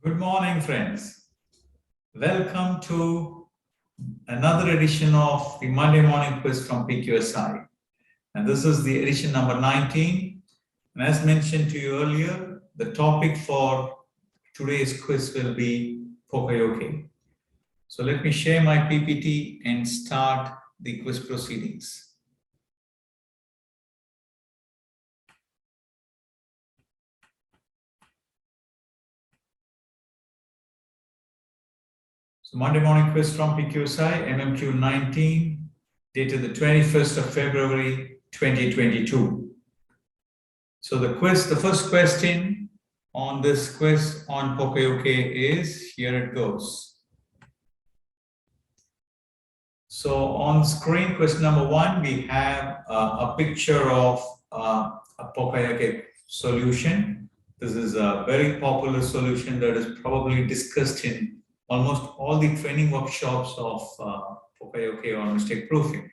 Good morning, friends. Welcome to another edition of the Monday morning quiz from PQSI. And this is the edition number 19. And as mentioned to you earlier, the topic for today's quiz will be Poka-yoke. So let me share my PPT and start the quiz proceedings. So Monday morning quiz from PQSI, MMQ-19, dated the 21st of February, 2022. So the first question on this quiz on Poka-yoke is, here it goes. So on screen, question number 1, we have a picture of a Poka-yoke solution. This is a very popular solution that is probably discussed in almost all the training workshops of Poka-yoke or mistake proofing.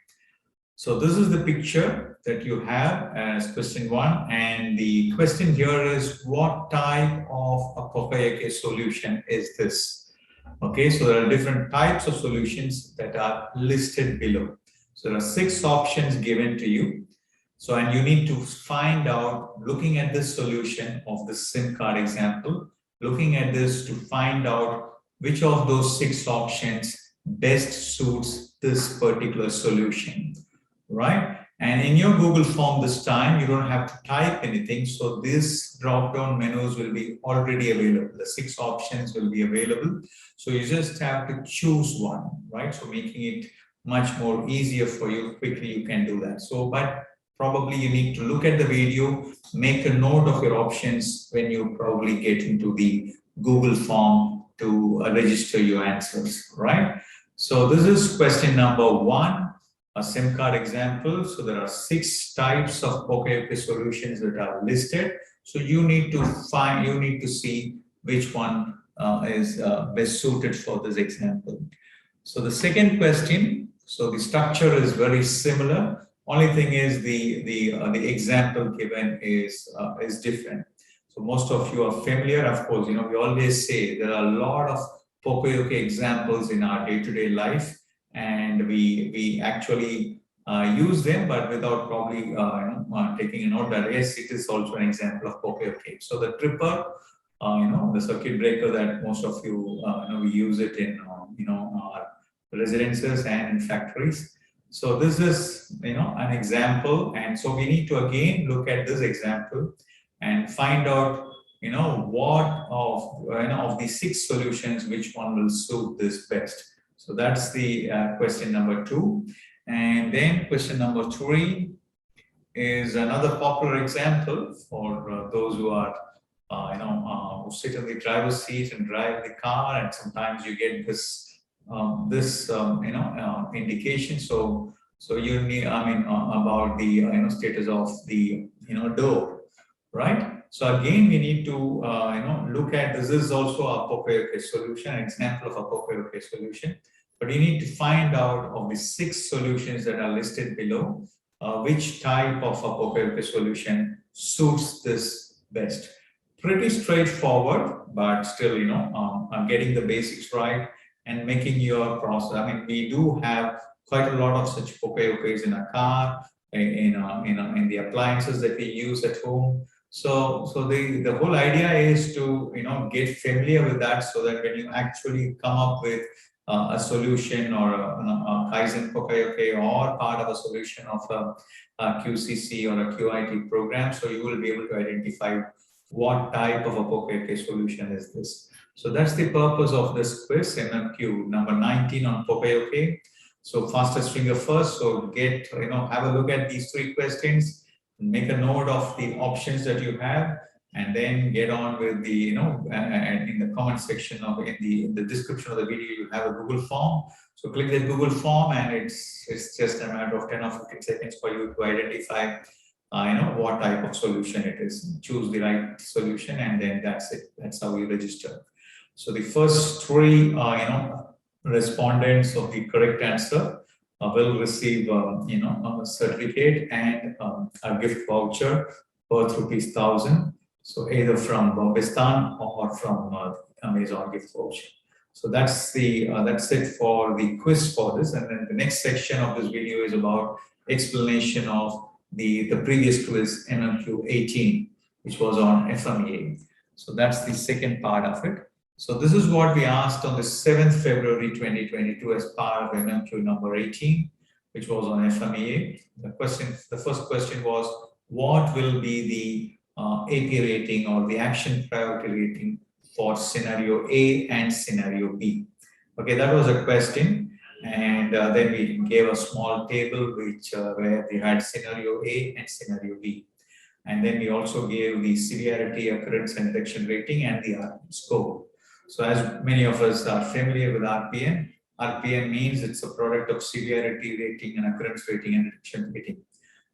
So this is the picture that you have as question 1, and the question here is, what type of a Poka-yoke solution is this? Okay, so there are different types of solutions that are listed below. So there are 6 options given to you. So, and you need to find out, looking at this solution of the SIM card example, looking at this to find out which of those 6 options best suits this particular solution, right? And in your Google form this time, you don't have to type anything. So these drop-down menus will be already available. The 6 options will be available. So you just have to choose one, right? So making it much more easier for you. Quickly you can do that. So, but probably you need to look at the video, make a note of your options when you probably get into the Google form to register your answers, right? So this is question number 1, a SIM card example. So there are 6 types of Poka-yoke solutions that are listed. So you need to see which one is best suited for this example. So the second question, so the structure is very similar. Only thing is the example given is different. So most of you are familiar, of course, we always say there are a lot of Poka-yoke examples in our day-to-day life, and we actually use them, but without probably taking a note that yes, it is also an example of Poka-yoke. So the tripper, the circuit breaker that most of you we use it in our residences and in factories. So this is an example, and so we need to again look at this example and find out what of the 6 solutions, which one will suit this best. So that's the question number 2. And then question number 3 is another popular example for those who are who sit in the driver's seat and drive the car, and sometimes you get this indication. So you need about the status of the door, right? So again, we need to look at, this is also a Poka-yoke solution, an example of a Poka-yoke solution. But you need to find out of the 6 solutions that are listed below, which type of a Poka-yoke solution suits this best. Pretty straightforward, but still, I'm getting the basics right and making your process. We do have quite a lot of such Poka-yokes in a car, in the appliances that we use at home. So the whole idea is to get familiar with that, so that when you actually come up with a solution or a Kaizen Poka-yoke or part of a solution of a QCC or a QIT program, so you will be able to identify what type of a Poka-yoke solution is this. So that's the purpose of this quiz, MMQ number 19 on Poka-yoke. So fastest finger first. So have a look at these 3 questions. Make a note of the options that you have, and then get on with the and in the comment section of in the description of the video you have a Google form. So click the Google form, and it's just a matter of 10 or 15 seconds for you to identify what type of solution it is. Choose the right solution, and then that's it. That's how we register. So the first 3 respondents of the correct answer will receive a certificate and a gift voucher worth ₹1,000. So either from Pakistan or from Amazon gift voucher. So that's it for the quiz for this. And then the next section of this video is about explanation of the previous quiz, MMQ-18, which was on FMEA. So that's the second part of it. So this is what we asked on the 7th February 2022 as part of MMQ number 18, which was on FMEA. The first question was, what will be the AP rating or the action priority rating for scenario A and scenario B? Okay, that was a question. And then we gave a small table where we had scenario A and scenario B. And then we also gave the severity, occurrence, and detection rating and the RPM score. So as many of us are familiar with RPM, RPM means it's a product of severity rating and occurrence rating and detection rating.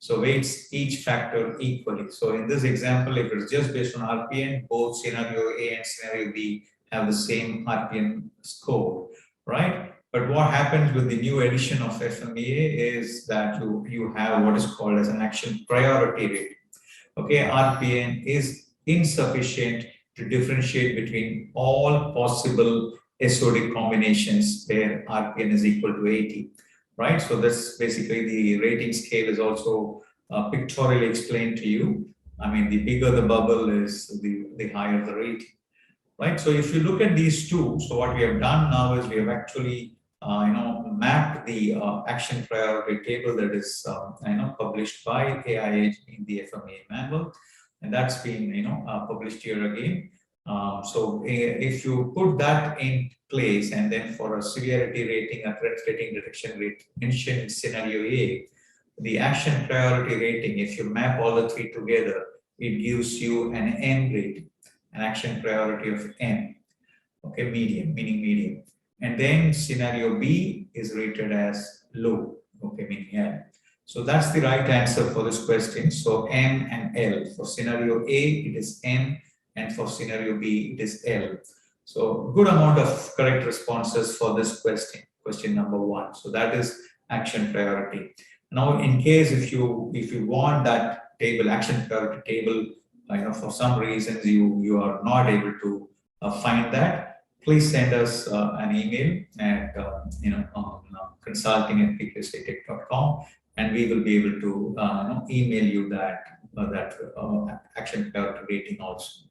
So weights each factor equally. So in this example, if it's just based on RPM, both scenario A and scenario B have the same RPM score, right? But what happens with the new edition of FMEA is that you have what is called as an action priority rating. Okay, RPM is insufficient to differentiate between all possible SOD combinations where RPM is equal to 80, right? So that's basically the rating scale is also pictorially explained to you. I mean, the bigger the bubble is, the higher the rating, right? So if you look at these two, so what we have done now is we have actually mapped the action priority table that is published by AIH in the FMEA manual, and that's been published here again. So if you put that in place, and then for a severity rating, occurrence rating, detection rate mentioned in scenario A, the action priority rating, if you map all the three together, it gives you an M rating, an action priority of M. Okay, medium, meaning medium. And then scenario B is rated as low, okay, meaning L. So that's the right answer for this question. So M and L. For scenario A, it is M, and for scenario B, it is L. So good amount of correct responses for this question number 1. So that is action priority. Now, in case if you want that table, action priority table, for some reasons you are not able to find that, please send us an email at consulting@pksatech.com, and we will be able to email you that action priority rating also.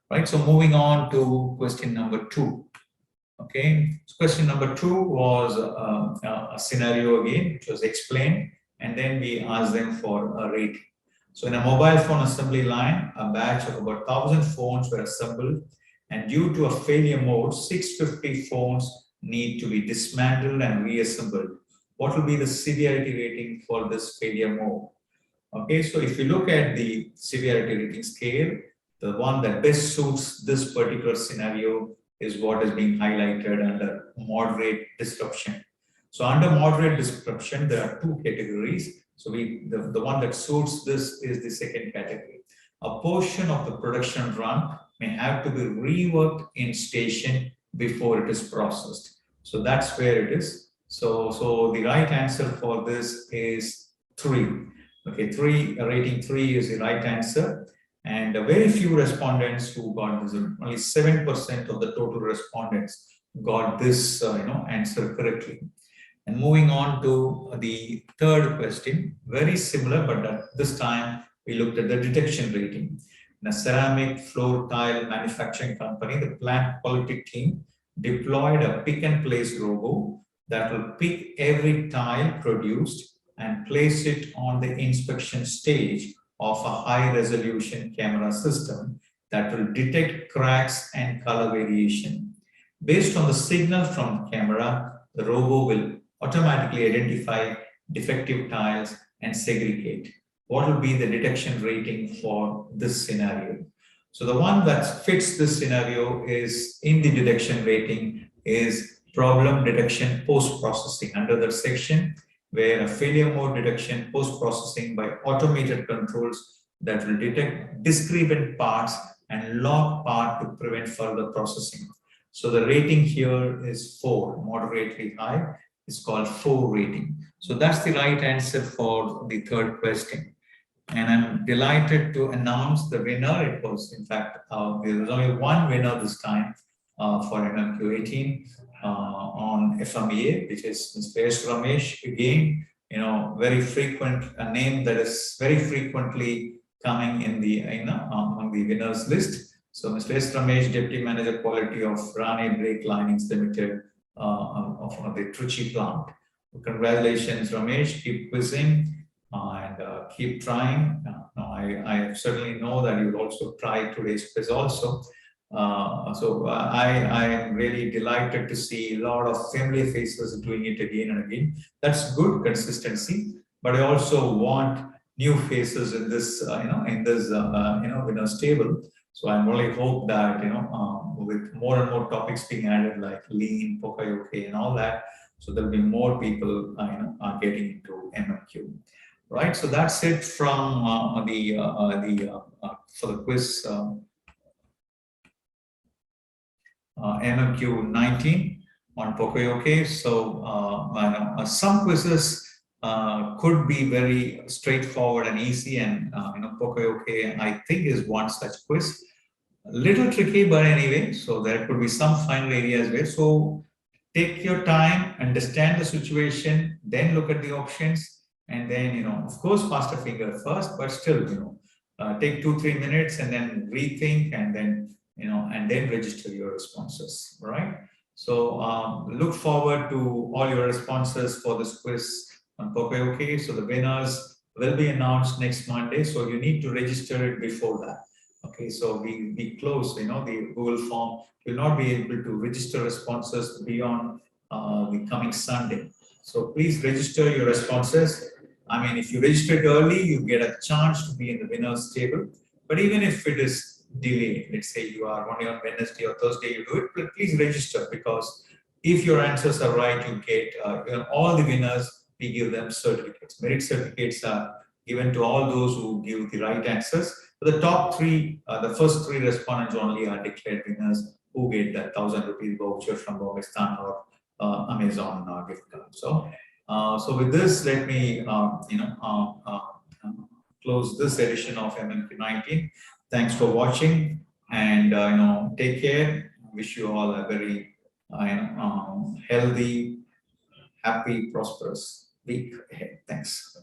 Right. So moving on to question number 2. Okay. So question number 2 was a scenario again, which was explained, and then we asked them for a rating. So in a mobile phone assembly line, a batch of about 1,000 phones were assembled, and due to a failure mode, 650 phones need to be dismantled and reassembled. What will be the severity rating for this failure mode? Okay, so if you look at the severity rating scale, the one that best suits this particular scenario is what is being highlighted under moderate disruption. So under moderate disruption, there are 2 categories. So the one that suits this is the second category. A portion of the production run may have to be reworked in station before it is processed. So that's where it is. So the right answer for this is 3. Okay, rating 3 is the right answer. And very few respondents who got this, only 7% of the total respondents got this answer correctly. And moving on to the third question, very similar, but this time we looked at the detection rating. In a ceramic floor tile manufacturing company, the plant quality team deployed a pick and place robot that will pick every tile produced and place it on the inspection stage of a high-resolution camera system that will detect cracks and color variation. Based on the signal from the camera, the robot will automatically identify defective tiles and segregate. What will be the detection rating for this scenario? So the one that fits this scenario is in the detection rating is problem detection post-processing under that section, where a failure mode detection post-processing by automated controls that will detect discrepant parts and log part to prevent further processing. So the rating here is 4, moderately high. It's called 4 rating. So that's the right answer for the third question. And I'm delighted to announce the winner. It was, in fact, there was only one winner this time. for MMQ-18 on FMEA, which is Mr. S. Ramesh. Again, very frequent, a name that is very frequently coming in the on the winners list. So Mr. S. Ramesh, Deputy Manager Quality of Rane Brake Linings Limited of the Trichy plant. Congratulations, Ramesh. Keep quizzing and keep trying. I certainly know that you'll also try today's quiz also. I am really delighted to see a lot of familiar faces doing it again and again. That's good consistency, but I also want new faces in this, winners table. So I really hope that with more and more topics being added like lean, Pokayoke, and all that, so there'll be more people are getting into MMQ. Right. So that's it from for the quiz. MMQ-19 on Pocoyoke. So some quizzes could be very straightforward and easy, and Pocoyoke I think is one such quiz. A little tricky, but anyway. So there could be some final areas where. So take your time, understand the situation, then look at the options, and then of course faster finger first, but still take 2-3 minutes and then rethink and then and then register your responses, right? So look forward to all your responses for this quiz on Pocoyoke. So the winners will be announced next Monday. So you need to register it before that. Okay, so we close, the Google form. You'll not be able to register responses beyond the coming Sunday. So please register your responses. I mean, if you register it early, you get a chance to be in the winners table. But even if it is delayed, let's say you are only on Wednesday or Thursday, you do it, but please register, because if your answers are right, you get all the winners, we give them certificates. Merit certificates are given to all those who give the right answers. But the top three, the first three respondents only are declared winners, who get that 1,000 rupees voucher from Pakistan or Amazon gift card. So with this, let me close this edition of MMQ-19. Thanks for watching, and take care. Wish you all a very healthy, happy, prosperous week ahead. Thanks.